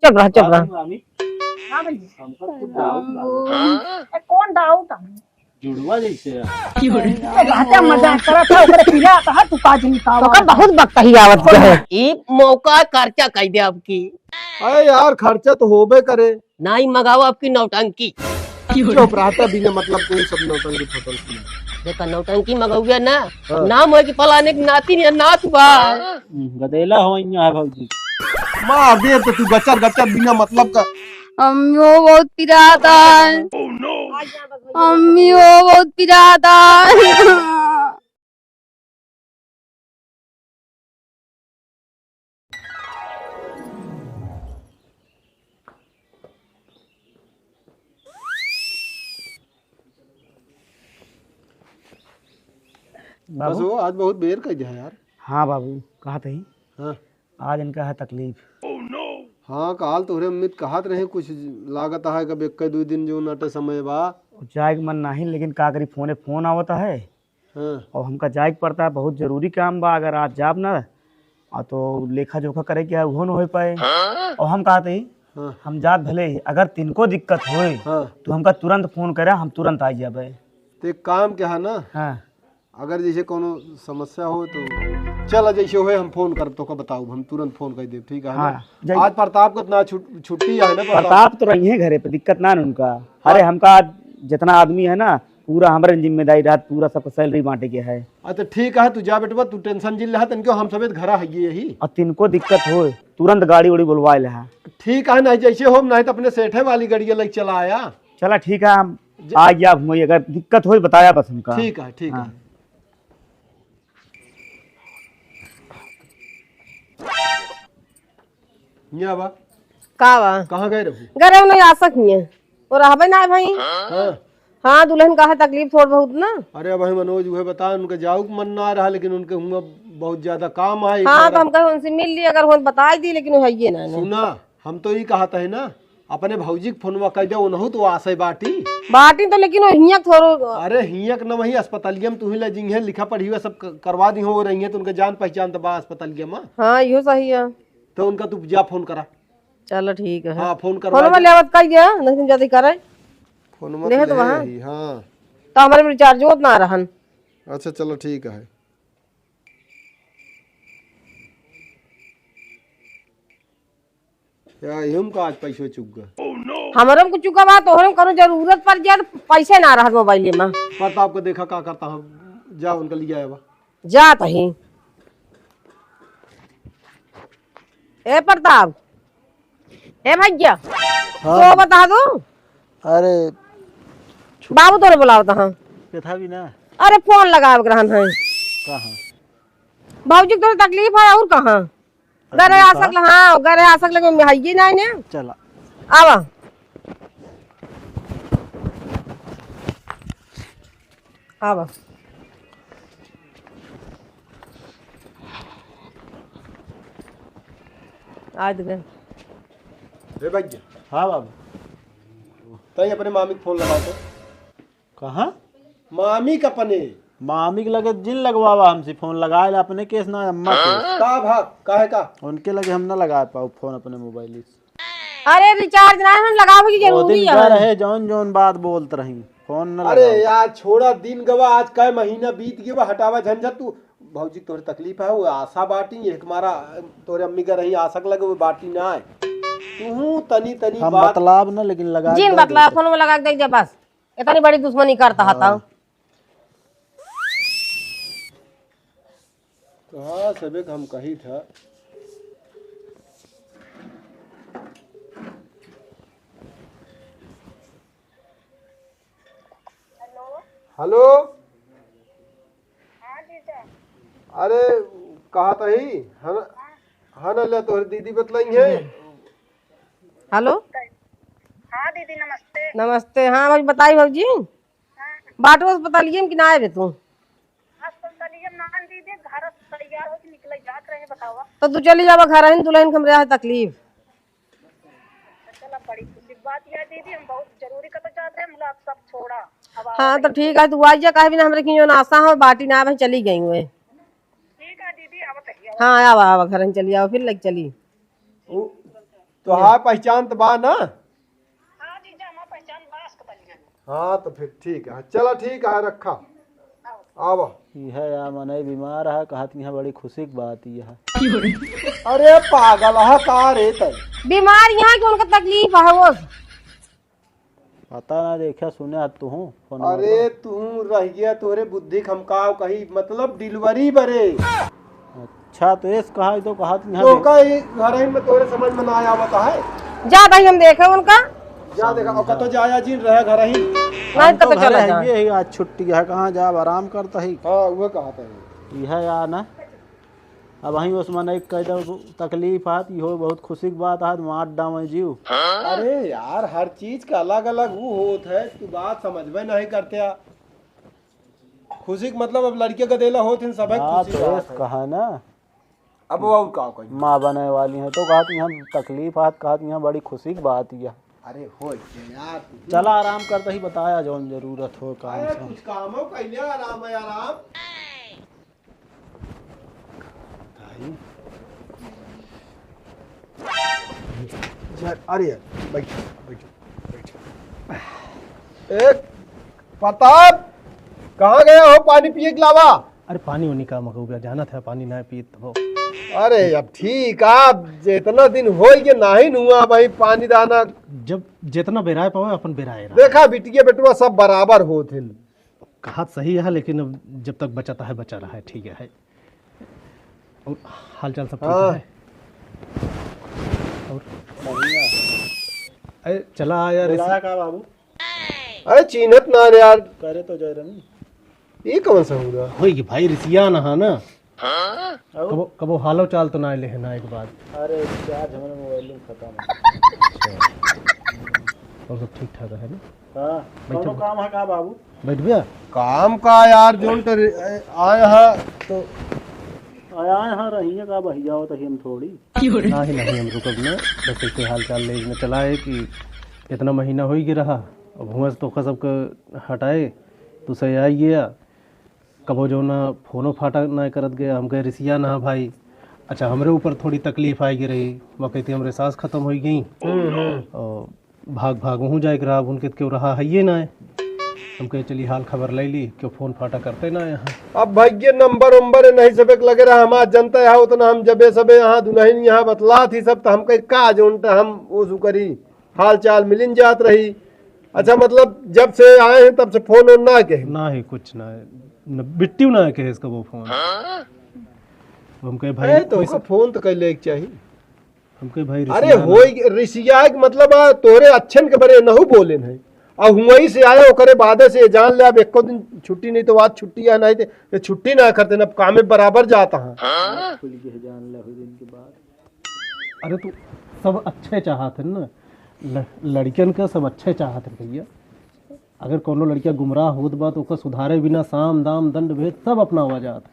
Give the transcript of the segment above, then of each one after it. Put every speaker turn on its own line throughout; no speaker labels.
चुप रहा चुप रहा।
हाँ भाई कौन डाउट
जुड़वा जैसे
रहते मजाक करा था ओकरे पिया कहा तू काज निकाल
तो का बहुत बकही आवत है।
एक मौका खर्चा कर दे आपकी,
अरे यार खर्चा तो होबे करे।
ना ही मंगाओ आपकी नौटंकी।
चुप रहता बिना मतलब तुम सब नौटंकी फटंकी।
देखा नौटंकी मंगाओगे ना, नाम है कि फलाने की नाती नहीं नाथ बा।
गदेला हो यहाँ भाजी।
मार दे तो तू गचर गचर बिना मतलब का।
अम्मी वो बहुत पिराता है। अम्मी वो बहुत पिराता है।
बस वो आज बहुत देर कर गया यार।
हाँ बाबू कहा थे
हाँ
आज इनका है तकलीफ।
हाँ काल तोहरे उम्मीद कहत रहे कुछ लागत है कब एक दो दिन जो नटे समय बा।
जाए के मन नहीं लेकिन का करी फोन आवता है
हाँ
और हमका जाए के पड़ता है, बहुत जरूरी काम बा। अगर आज जाब ना तो लेखा जोखा करे के वो न हो पाए। और हम कहते ही
हाँ
हम जात भले ही, अगर तिनको दिक्कत होए
हाँ
तो हमका तुरंत फोन करे, हम तुरंत आ जाबे।
तो एक काम क्या है ना,
हाँ
अगर जैसे कोनो समस्या हो तो चल जैसे हो हम फोन कर तो का बताऊ हम तुरंत फोन कर दे ठीक है ना?
हाँ,
आज प्रताप को इतना छुट्टी है ना
प्रताप तो रही है घरे पे, दिक्कत ना न उनका। अरे हमका आज जितना आदमी है ना पूरा हमारे जिम्मेदारी रात पूरा सबको सैलरी बांटे के है।
अच्छा ठीक है तू जा बेटवा तू टेंशन जिल रहा तनिको हम समेत घरा है यही।
और तिनको दिक्कत हो तुरंत गाड़ी उड़ी बुलवाए ले।
ठीक है नहीं जैसे हो नहीं तो अपने सेठे वाली गाड़ी लग चला आया।
चला ठीक है हम आ गया घूमिए, अगर दिक्कत हो बताया बस हमका।
ठीक है ठीक है। यहाँ बा
का बा
कहाँ गए रहू?
गरे नहीं आ सकिए और रहबे ना भाई।
हाँ
हाँ दुल्हन का है तकलीफ थोड़ बहुत ना।
अरे भाई मनोज वह बता उनके जाऊ के मन ना रहा लेकिन उनके हुआ बहुत ज्यादा काम है।
हाँ तो हम कहे उनसे मिल लिए, अगर उन बता दी लेकिन वो है ये ना।
सुना हम तो ये कहता है ना अपने भौजी के फोनवा कर दे उनहु तो आसे बाटी
बाटी तो लेकिन वो हियाँ थोड़ो।
अरे हियक न वही अस्पतालिया में तू ही ले जिंगे लिखा पढ़ी हुआ सब करवा दी हो रही है तो उनके जान पहचान तो बा अस्पतालिया में।
हाँ यो सही है।
तो उनका तू जा फोन करा।
चलो ठीक है।
हाँ फोन करवा
फोन में लेवत कर गया नहीं जल्दी करे
फोन
ले
मत
तो वहाँ।
ले हाँ
तो हमारे में रिचार्ज होत ना रहन।
अच्छा चलो ठीक है। या हम का आज पैसे चुक गए।
हमारे में कुछ चुका बात तो करो जरूरत पड़ जाए तो पैसे ना रहा मोबाइल में।
प्रताप को देखा क्या करता हूँ जा उनका लिया आया
जा तही। ए प्रताप ए भैया तो बता दो।
अरे
बाबू तो बुलाओ तहाँ।
था भी ना
अरे फोन लगा ग्रहण है
कहाँ
भाजी तो तकलीफ है और कहाँ गरे आ सकल। हाँ गरे आ सकल है ही ना ने
चला
आवा आवा आज गए
रे भैया।
हाँ बाबू
तई अपने मामी को फोन लगाओ तो।
कहाँ
मामी का अपने
मामी के लगे जिन लगवावा हमसे फोन लगाए ला अपने केस ना अम्मा केस
का भाग काहे का
उनके लगे हम ना लगा पाओ फोन अपने मोबाइल से।
अरे रिचार्ज ना हम लगावे की
वो
जरूरी
दिन
है।
का रहे जौन जौन बात बोलत रही फोन ना
अरे
लगाओ।
यार छोड़ा दिन गवा आज का महीना बीत गया हटावा झंझट तू भौजी तोरे तकलीफ है वो आशा बाटी एक मारा तोरे अम्मी का रही आशक लगे वो बाटी ना आए तू तनी तनी
हम
बात
बतलाब ना लेकिन लगा
जिन बतला फोन में लगा के देख दे बस इतनी बड़ी दुश्मनी करता था।
कहा सबे हम कही था। हेलो अरे कहा था ही हाँ ना ले तोहरी दीदी बतलाई है।
हेलो
हाँ दीदी नमस्ते।
नमस्ते। हाँ भाई बताई भाजी बाटो अस्पतालिए में कि ना आए तू
अस्पतालिया नान दीदी घर तैयार हो के निकले जात रहे बतावा।
तो तू चली जावा घर आइन दुल्हन कमरे है तकलीफ।
चला बड़ी खुशी की बात यह दीदी हम बहुत जरूरी का तो चाहते हैं मतलब सब छोड़ा अब
हाँ तो ठीक है तू आई जा कहे भी ना हमरे की जो नाश्ता है बाटी ना भाई चली गई हुए।
ठीक है दीदी अब तैयार
हाँ आवा आवा घर चली आओ फिर लग चली।
तो हाँ पहचान तो बा ना?
हाँ जीजा हमार पहचान बास के तलिया।
हाँ तो फिर ठीक है, चलो ठीक है, रखा आवा।
यह या मने बीमार है कहत यहाँ बड़ी खुशी की बात यह।
अरे पागल है का रे तय?
बीमार यहाँ की उनका तकलीफ है वो।
पता ना देखा सुने तू फोन।
अरे तू रह गया तोरे बुद्धि खमकाव कही मतलब डिलीवरी बरे।
अच्छा तो इस कहा तो कहा
तो
यहाँ
का घर ही में तोरे समझ में ना आया बता है।
जा भाई हम देखे उनका।
जा देखा और कतो जाया जी रहे घर ही।
नहीं तो चला जा।
ये ही आज छुट्टी है कहाँ जा आराम करता ही।
हाँ वो कहा था
यह या ना अब वहीं उसमें एक कह तकलीफ आती हो बहुत खुशी की बात है मार डाम जीव।
अरे यार हर चीज का अलग अलग वो होत है, तू बात समझ में नहीं करते। खुशी का मतलब अब लड़के का देला होत इन सब खुशी
तो
बात है।
कहा ना
अब वो का कोई
माँ बने वाली है तो कहा यहाँ तकलीफ आत कहा यहाँ बड़ी खुशी की बात यह।
अरे हो यार
चला आराम करता ही बताया जो जरूरत हो काम
अरे
से।
कुछ काम हो कैले आराम है आराम। अरे बैठ बैठ बैठ। एक प्रताप कहाँ गया हो पानी पिए के लावा?
अरे पानी उन्हीं का मगहुआ जाना था, पानी ना पी तो
अरे अब ठीक आप जितना दिन हो गए नहीं हुआ भाई पानी दाना।
जब जितना बेराए पावे अपन बेराए रहा।
देखा बिटिया बेटुआ सब बराबर होते।
कहा सही है लेकिन अब जब तक बचाता है बचा रहा है, ठीक है। और हाल चाल सब ठीक
हाँ।
है। और अरे चला यार
बुलाया का बाबू
अरे चिन्हत ना रे यार,
करे तो जय रमी
ये कौन सा हुआ?
होगी भाई रिसिया नहा ना। कबो कबो हालो चाल तो ना ले है ना एक बात।
अरे चार्ज हमारे मोबाइल में खत्म है।
और सब ठीक ठाक है ना?
हाँ कौनो काम है का बाबू?
बैठ गया
काम का यार जोन तो आया है तो
आया यहाँ रही का भैया हो तो हम थोड़ी
नहीं हम रुकब ना, बस ऐसे हाल चाल ले में चला है कि इतना महीना हो ही रहा। अब हुआ तो सबके हटाए तो सही आई गया। कबो जो ना फोनो फाटा ना करत गया, हम कहे रिसिया ना भाई। अच्छा हमरे ऊपर थोड़ी तकलीफ आई रही, वक़्त हमरे सांस खत्म हो गई और भाग भाग वहूँ जाए रहा उनके क्यों रहा है ये ना है। हम कहे चलिए हाल खबर ले ली, क्यों फोन फाटा करते ना यहाँ।
अब भाग्य नंबर उम्बर नहीं सबक लगे रहा हमारा जनता है उतना हम जबे सबे यहाँ दुल्हन यहाँ बतला थी सब तो हम कहे का जोनता हम वो करी हाल चाल मिलिन जात रही। अच्छा मतलब जब से आए हैं तब से फोन और ना कहे
ना ही कुछ ना है, न बिट्टी ना है कहे इसका वो फोन। हम कहे भाई
तो उसका फोन तो कैले एक चाहिए।
हम कहे भाई
अरे हो रिसिया के मतलब तोरे अच्छन के बरे नहु बोले हैं और हुई से आए करे बादे से जान ले अब एको दिन छुट्टी नहीं तो आज छुट्टी है नहीं तो छुट्टी ना करते न काम में बराबर जाता है।
खुल के जान ले हुई दिन के बाद।
अरे तू सब अच्छे चाहत है ना, लड़कियन का सब अच्छे चाहत है भैया। अगर कोनो लड़किया गुमराह होत बा तो ओकर सुधारे बिना साम दाम दंड भेद सब अपना हुआ जात है।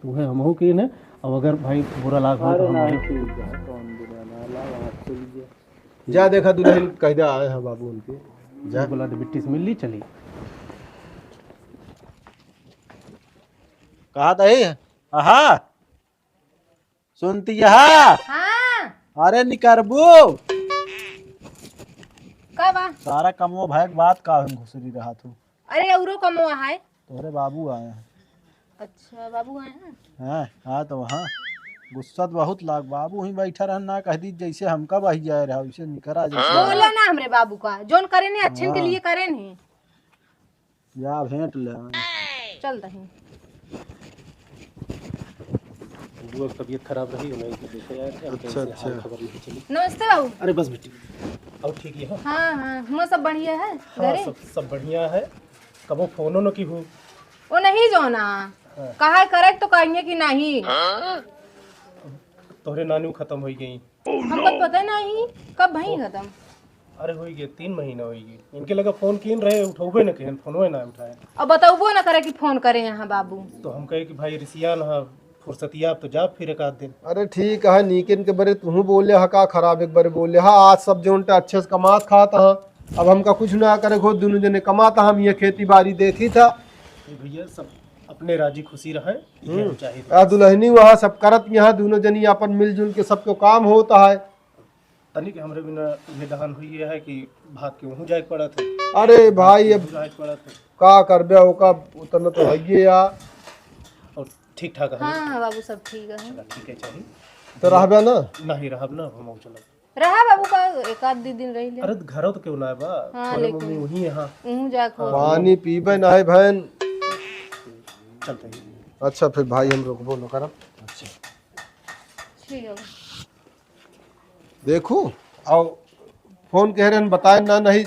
तू है हमहू की ने अब अगर भाई बुरा लाग हो तो हम
ठीक है कौन बुरा ना लगा खुल गया।
जा देखा दुल्हन कैदा आए हैं बाबू उनके
जा बोला बिट्टी से मिल ली चली।
कहा था हाँ सुनती है हाँ? अरे निकरबू
कब आ?
सारा कमो भाई बात का हम घुसरी रहा तू।
अरे औरो कमवा है।
तोरे बाबू आए हैं।
अच्छा बाबू आए हैं।
हैं हाँ तो वहाँ गुस्सा बहुत लाग बाबू ही बैठा रहना ना कह दी जैसे हमका बही जाए रहा वैसे निकरा जैसे
बोला ना हमरे बाबू का जोन करे ने अच्छे के लिए करे ने।
या भेंट ले
चल दही
वो तबीयत खराब रही है नहीं देखे यार। अच्छा अच्छा खबर नहीं चली।
नमस्ते बाबू।
अरे बस बेटी अब ठीक है।
हाँ हाँ हुआ सब बढ़िया है
हाँ
घरे?
सब बढ़िया है। कबो फोनो न की हो
वो नहीं जो ना कहा करे तो कहेंगे कि नहीं।
तोहरे नानी खत्म हो गई।
हमको पता नहीं कब भई खत्म।
अरे हो गए 3 महीना हो गए। इनके लगा फोन किन रहे उठौबे न कहें फोनो ना उठाए।
अब बताओ ना करे कि फोन करे यहाँ बाबू।
तो हम कहे कि भाई रिसिया ना फुर्सतिया तो जा फिर एक आध दिन।
अरे ठीक है नीकिन के बरे तू बोले हा का खराब एक बारे बोले हाँ आज सब जो अच्छे से कमात खाता हाँ अब हमका कुछ ना करे खुद दोनों जने कमाता हम ये खेती बाड़ी देखी था।
भैया सब अपने राजी खुशी रहे चाहिए।
दुल्हनी वहाँ सब करत यहाँ दोनों जनी अपन मिलजुल के सबको काम होता है।
तनिक हमरे बिना ये दहन हुई है कि भात के वहाँ जाए पड़ा थे,
अरे भाई अब
जाए पड़ा थे
का करबे ओका उतना तो है या
और ठीक ठाक है।
हाँ बाबू सब ठीक है।
ठीक है चाहिए
तो रहबे ना
नहीं रहब ना हम चलो।
रहा बाबू का एक आध दिन रह ले।
अरे घरों तो क्यों ना है बा,
हाँ,
थोड़े
लेकिन-
मम्मी वहीं यहाँ
जा खो।
पानी पीबे ना है बहन।
चलते हैं।
अच्छा फिर भाई हम रुकबो न करब।
ठीक है।
देखो आओ फोन कह रहे बताए ना नहीं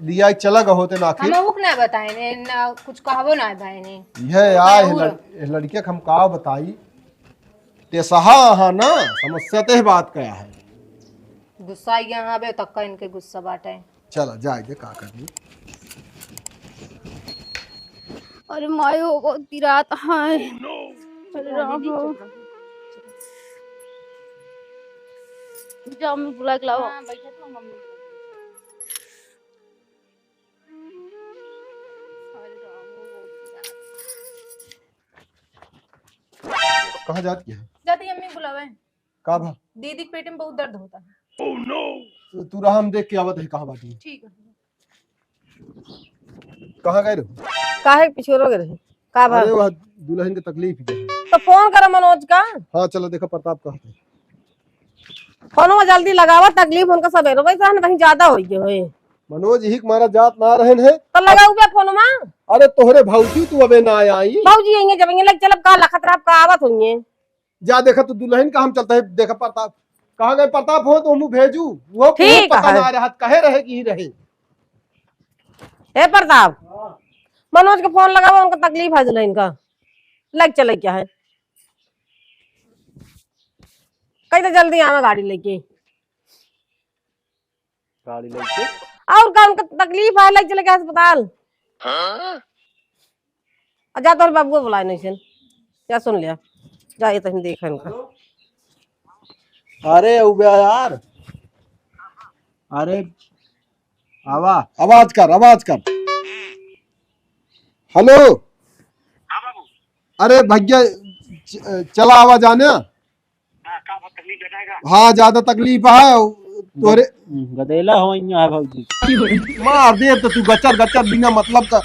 दिया चला गा होते ना आखिर
हमें उक ना बताए ने ना कुछ कहबो ना भाई ने।
यह आए लड़के के हम का बताई ते सहा ना समस्या ते बात क्या है।
गुस्सा यहाँ बे तक का इनके गुस्सा बाटे।
चला जाएगे का करनी।
अरे माय हो बहुत रात है। अरे राम हो जाओ मैं बुला के लाओ।
कहाँ जाती है?
जाती अम्मी बुलावे।
का भा
दीदी के पेट में बहुत दर्द होता है।
तू रहा हम देख के आवत है कहाँ बाटी
ठीक है।
कहाँ गए रहो?
काहे पीछे रोगे रहे का बा?
अरे वह दुल्हन की तकलीफ है।
तो फोन करो मनोज का।
हाँ चलो देखो प्रताप कहाँ है।
फोन में जल्दी लगावा तकलीफ उनका सवेरे वैसा है कहीं ज्यादा हो गई होए
मनोज ही हमारा जात ना रहन है।
तो लगाऊ बे फोन में।
अरे तोहरे भौजी तू अबे ना आई
बाबूजी आएंगे जब आएंगे लग चलब का लखतरा का आवत होंगे।
जा देखा तू दुल्हन का हम चलता है देखा प्रताप कहाँ गए। प्रताप हो तो हम भेजू वो
ठीक
पता
है।
ना रहा कहे रहे कि ही रहे।
हे प्रताप मनोज का फोन लगावा उनका तकलीफ है दुल्हन का लग चले क्या है कहीं तो जल्दी आवा गाड़ी लेके
गाड़ी लेके
और का उनका तकलीफ है लग चले के अस्पताल। जा तो बाबू बुलाए नहीं सुन क्या सुन लिया जा ये तो देखा इनका।
अरे उबे यार अरे आवा
आवाज कर। हेलो अरे भैया चला आवाज आने। हाँ ज्यादा तकलीफ है तोरे
गदेला हो है भौजी।
मार दे तो तू गचर बिना मतलब का।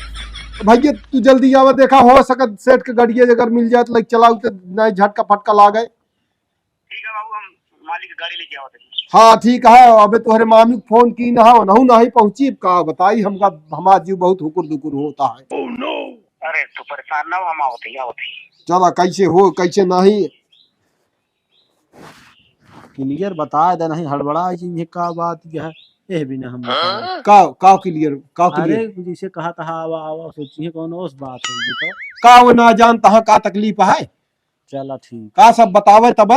भैया तू जल्दी आवा देखा हो सकत सेठ के गड़िए अगर मिल जाए तो लाइक चलाऊ तो नहीं झटका फटका ला गए।
ठीक है बाबू हम मालिक गाड़ी लेके आओ।
हाँ ठीक है अबे तोहरे मामी फोन की ना हो नहू नहीं पहुंची का बताई हमका हमारा जीव बहुत हुकुर दुकुर होता है।
अरे तू परेशान ना हो हम आओते।
चला कैसे हो कैसे नहीं
क्लियर बता दे नहीं हड़बड़ा चीज का बात यह ए भी ना हम
का क्लियर
अरे जैसे कहा था आवा आवा सोचिए कौन उस बात है तो
का वो ना जानता है का तकलीफ है।
चला ठीक
का सब बतावे तब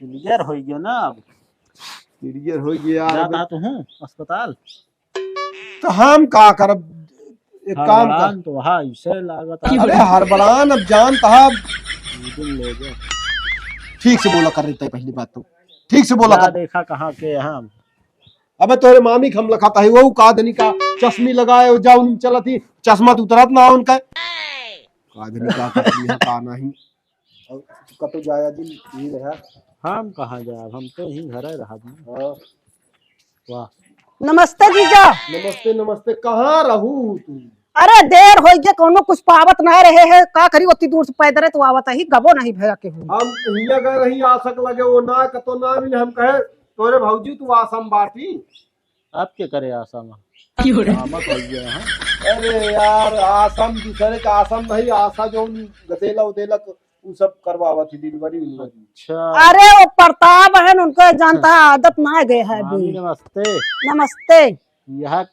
क्लियर हो गया ना अब
क्लियर हो गया।
जाता तो हूँ अस्पताल
तो हम का करब एक काम कर।
हड़बड़ान तो हाँ इसे लागत
अरे हड़बड़ान अब जानता है
ले जा
ठीक से बोला कर रही है पहली बात तो ठीक से बोला कर।
देखा कहाँ के यहाँ
अबे तोरे मामी हम लखाता है वो का दनी का चश्मी लगाए जाऊ चला थी चश्मा तो उतरत ना उनका का दनी का करती है का नहीं और कतो जाया दिन ही रहा।
हम कहाँ जाए हम तो यहीं घर रहा वाह
नमस्ते जीजा।
नमस्ते नमस्ते कहाँ रहू तू?
अरे देर हो गया कोनो कुछ पावत ना रहे है का करी उतनी दूर से पैदल तो आवत ही गबो नहीं भैया के हूँ।
हम हिया गए रही आसक लगे वो ना कतो ना मिले हम कहे तोरे भौजी तू आसम बाटी
आप क्या करे आसाम
अरे यार आसम दूसरे का आसम नहीं आशा जो गदेला उदेला वो सब करवावा थी डिलीवरी।
अच्छा
अरे वो प्रताप है उनको जानता है आदत ना गए है अभी।
नमस्ते
नमस्ते।
यह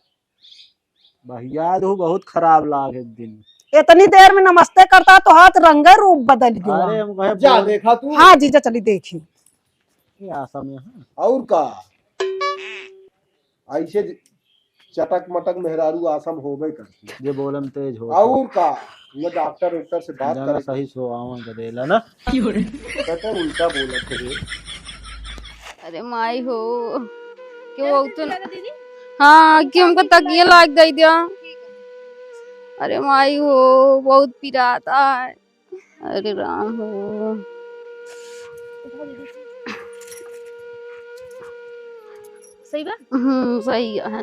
भैया तो बहुत खराब लाग एक दिन
इतनी देर में नमस्ते करता तो हाथ रंगे रूप बदल
अरे हम
गया।
कहे
जा देखा तू?
हाँ जीजा चली देखी
आसाम यहाँ
और का ऐसे चटक मटक मेहरारू आसम होबे करती
ये बोलम तेज हो
और का ये डॉक्टर से बात
जाना
करे
सही सो आवा गदेला ना
कहते उल्टा बोलत थे।
अरे माई हो क्यों तो हाँ कि हमको तकिया लाग गई दिया। अरे माई हो बहुत पिराता है। अरे राम हो
सही बा
सही है।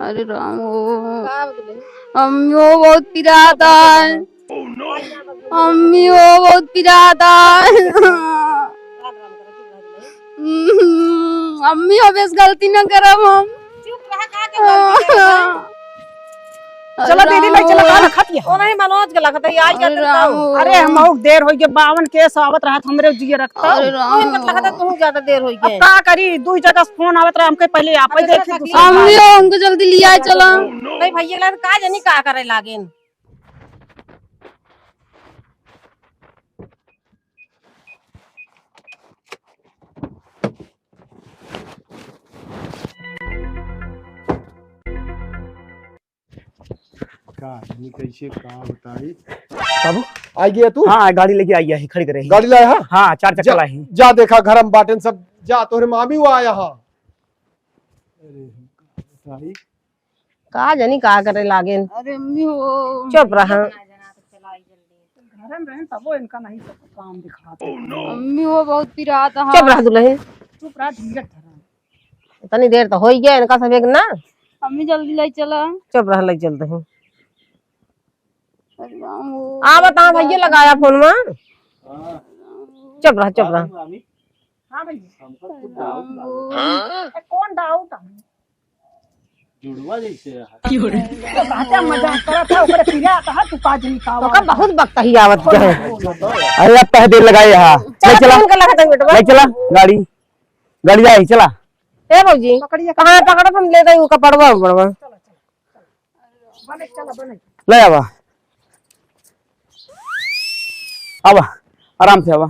अरे राम अम्मी वो बहुत पिराता है। अम्मी वो बहुत पिराता है। अम्मी अब इस गलती न करब हम।
चलो दीदी ले चलो खाना खाती
ओ नहीं मनोज के लगता है आज क्या
अरे हम बहुत देर हो गई 52 केस आवत रहा हमरे जिए रखता
लगता तू ज्यादा देर हो गई
का करी दू जगह फोन आवत रहा हमके पहले आप ही देखी
अम्मी हमको जल्दी लिया चला।
नहीं भैया ला का जानी का करे लागेन।
कैसे कहा बताई
बाबू
आ गया तू?
हाँ गाड़ी लेके आई है खड़ी करे
गाड़ी लाया?
हाँ 4 चक्कर लाई।
जा देखा घर हम बाटन सब जा तोरे मामी वो आया हाँ।
का जानी का करे लागेन।
अरे अम्मी हो
चुप रहा
घर में रहन तबो इनका नहीं सब काम दिखाते।
अम्मी वो बहुत पिराता है।
चुप रहा दुल्हन
चुप रहा धीरज धरा
इतनी देर तो हो ही गया इनका सब एक ना।
अम्मी जल्दी ले चला।
चुप रहा लग चलते हैं।
अरे राम वो
आ बता भैया लगाया फोन में। चुप रहा चुप रहा।
हां भैया
राम
कौन डाउट
जुड़वा जैसे
तो कहता मजाक करा था ओकरे पिया था तू का जनी का
तो का बहुत वक्त ही आवत है।
अरे अब पह देर लगाए यहाँ ले चला
फोन का लगता है बेटवा।
ले चला गाड़ी गाड़ी जाए चला।
ए भौजी कहां पकड़ो हम ले गई वो कपड़वा बड़वा
बने चला बने
ले आवा आवा आराम से आवा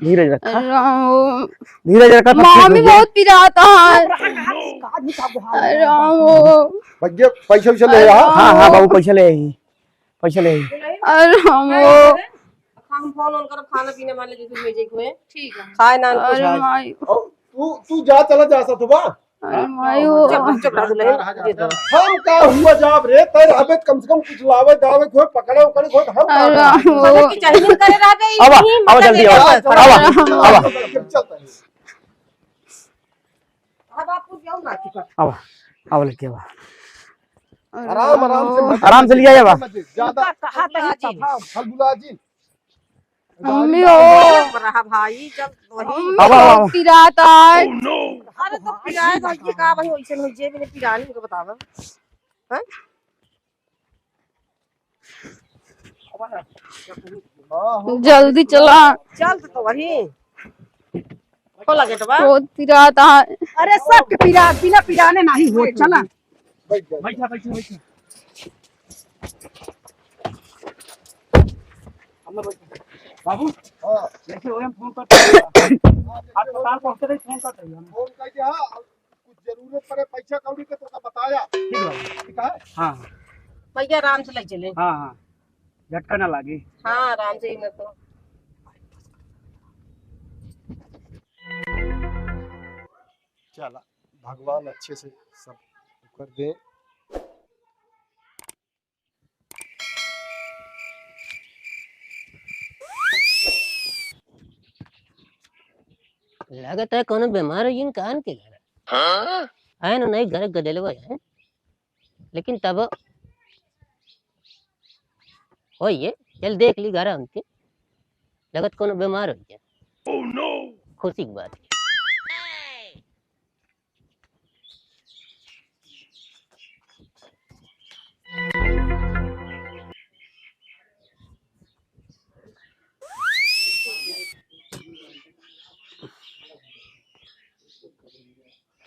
धीरज रखा
अरे राम
धीरज रखा
मामी बहुत पिराता है। अरे राम
भैया पैसे वैसे ले आ।
हाँ हाँ बाबू पैसा ले आई पैसा ले आई।
अरे राम
हम फोन ऑन कर खाना पीने वाले जो तुम भेजे हुए
ठीक है।
खाए ना
अरे माई
तू जा चला जा सतुबा।
अरे माई हो
चुप रहा दुल्हन।
हम का हुआ जाब रे तेरे हबे कम से कम कुछ लावे दावे कोई पकड़े करे कोई हम
अरे राम
की चाहिए करे रह गई
आवा आवा जल्दी आवा आवा आवा
चलता है।
अब आपको जाओ ना टिकट
आवा आवा लेके आवा
आराम से
लिया जावा।
ज्यादा
कहा था
हलबुला जी
मम्मी हो
रहा भाई जब वही
आवा
पिराता है।
अरे तो पिराए तो ये का भाई वैसे नहीं जे मैंने पिरानी को बतावा हैं।
जल्दी चला।
चल तो वही खोला गेट बा।
बहुत पिराता है।
अरे सब के पिरा बिना पिराने नहीं हो चला
बैठा बैठा बैठा बाबू जैसे हो हम फोन करते अस्पताल पहुंचते रही फोन करते हैं
फोन करके हां कुछ जरूरत पड़े पैसा कौड़ी के तो बताया ठीक है।
हाँ
भैया आराम से ले चले।
हाँ हाँ झटका ना लगे।
हाँ आराम से ही मैं तो
चला भगवान अच्छे से सब कर दे।
लगता है कोनो बीमार हो इन कान के घर है ना नहीं घर गदेलवा है लेकिन तब हो ये चल देख ली घर हमके लगत कोनो बीमार हो गया। ओह नो खुशी की बात है।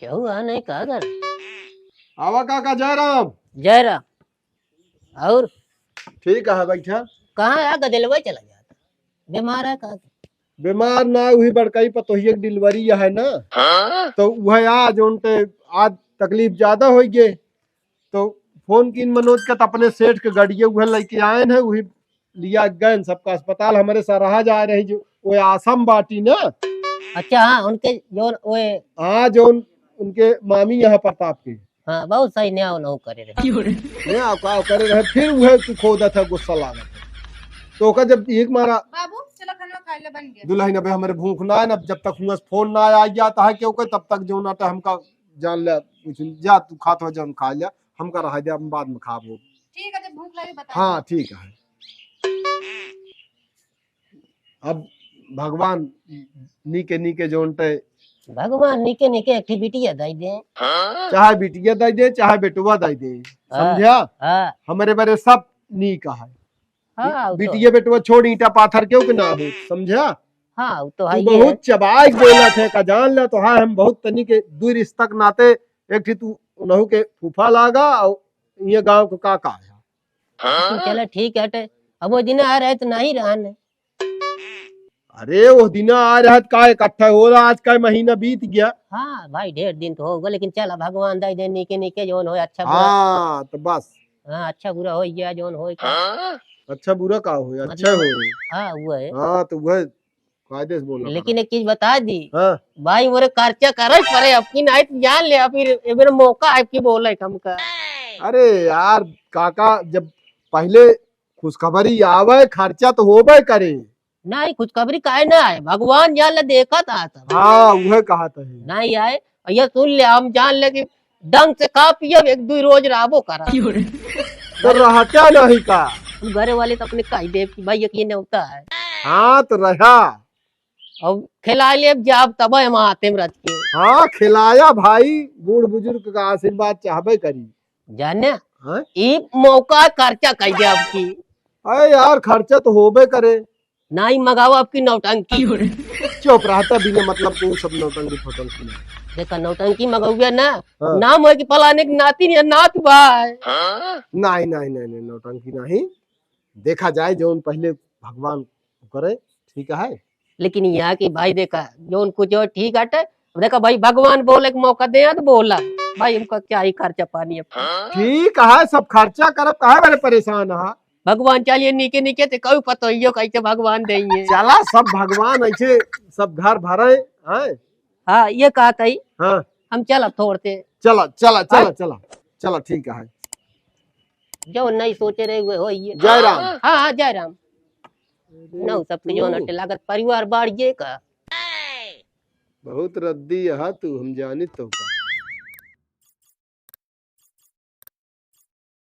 क्या हुआ नहीं कहा घर
आवा काका जयराम।
जयराम और
ठीक है बैठा।
कहाँ आ गदेलवा चला जाता बीमार है कहाँ
बीमार ना हुई बड़काई पतोहिए डिलीवरी है ना तो वह आज उनते आज तकलीफ ज्यादा हो गए तो फोन की मनोज का अपने सेठ के गड़िए वह लेके आए हैं वही लिया गए सबका अस्पताल हमारे सराहा जा रही जो वो आसम बाटी ना।
अच्छा हाँ उनके जो वो
हाँ जो उनके मामी यहाँ प्रताप के
हाँ बहुत सही न्याय न करे रहे
करे रहे फिर वह तू खोदा था गुस्सा लागा तो का जब एक मारा
बाबू चलो खाना खा ले, बन गया।
दुल्हन अबे हमारे भूख ना है ना, जब तक हुआ फोन ना आ जाता है क्यों तब तक जो ना हमका जान ले कुछ जा तू खात हो जन खा लिया हमका रह दिया हम बाद में खाबो।
ठीक है, जब भूख लगे बता।
हाँ ठीक है। अब भगवान नीके नीके जोनते
भगवान निके निके एक्टिविटी दई दे,
चाहे बिटिया दई दे चाहे बेटुआ दई दे, समझा।
हाँ
हमारे बारे सब नीक है।
हाँ वो तो
बिटिया बेटुआ छोड़ ईटा पाथर क्यों के ना हो, समझा।
हाँ वो तो
तू
है ही
बहुत
है।
चबाई बोला थे का जान ले तो हाँ हम बहुत तनी के दूर रिश्ता के नाते एक थी तू उनहु के फूफा लागा और ये गांव को काका है।
चलो ठीक है टे, अब वो दिन आ रहे तो नहीं रहने।
अरे वो दिन आ रहा का इकट्ठा हो रहा, आज का महीना बीत गया।
हाँ भाई 1.5 दिन तो होगा, लेकिन चल भगवान दई दे निके निके जोन हो अच्छा बुरा।
हाँ तो बस
हाँ अच्छा बुरा हो गया जोन हो।
अच्छा बुरा का हो अच्छा हो।
हाँ वो है।
हाँ तो वह कायदे से बोलना
लेकिन एक चीज बता दी,
हाँ
भाई मोरे खर्चा करे पड़े आपकी नाइट जान ले, फिर एक बार मौका आपकी बोले कम का।
अरे यार काका जब पहले खुशखबरी आवे खर्चा तो होबे करे।
नहीं खुशखबरी काहे ना आए, भगवान जान ले देखा था सब।
हाँ वह कहा था
नहीं आए और ये सुन ले हम जान ले कि डंग से खा पिए एक दो रोज राबो करा।
तो रहता नहीं का
घरे वाले तो अपने कह दे कि भाई यकीन होता है।
हाँ तो रहा
अब खिला ले जाब तब हम आते रथ के।
हाँ खिलाया भाई, बूढ़ बुजुर्ग का आशीर्वाद चाहबे करी
जाने
हाँ?
ये मौका खर्चा कह दे आपकी।
अरे यार खर्चा तो होबे करे।
नहीं मंगाओ आपकी नौटंकी।
चुप रहता बिना मतलब तू सब नौटंकी फोटंकी
देखा नौटंकी मंगाऊया ना,
हाँ।
नाम है कि फलाने की नाती नहीं नात भाई।
नहीं नहीं नहीं नहीं नौटंकी नहीं, देखा जाए जो पहले भगवान करे ठीक है।
लेकिन यहाँ की भाई देखा जो कुछ और ठीक है, देखा भाई भगवान बोले कि मौका दे तो बोला भाई हमका क्या ही खर्चा पानी है।
ठीक है सब खर्चा करब काहे वाले परेशान है।
भगवान चलिए निके निके ते कभी पता ही कैसे भगवान देंगे।
चला सब भगवान ऐसे सब घर भरे हैं।
हाँ ये कहा था ही।
हाँ
हम चला थोड़ते
चला चला चला चला चला ठीक है।
जो नहीं सोचे रहे हुए हो ये।
जय राम।
हाँ हाँ जय राम। नौ सबके जो नटे लागत परिवार बाढ़ ये का
बहुत रद्दी है तू हम जानी तो का।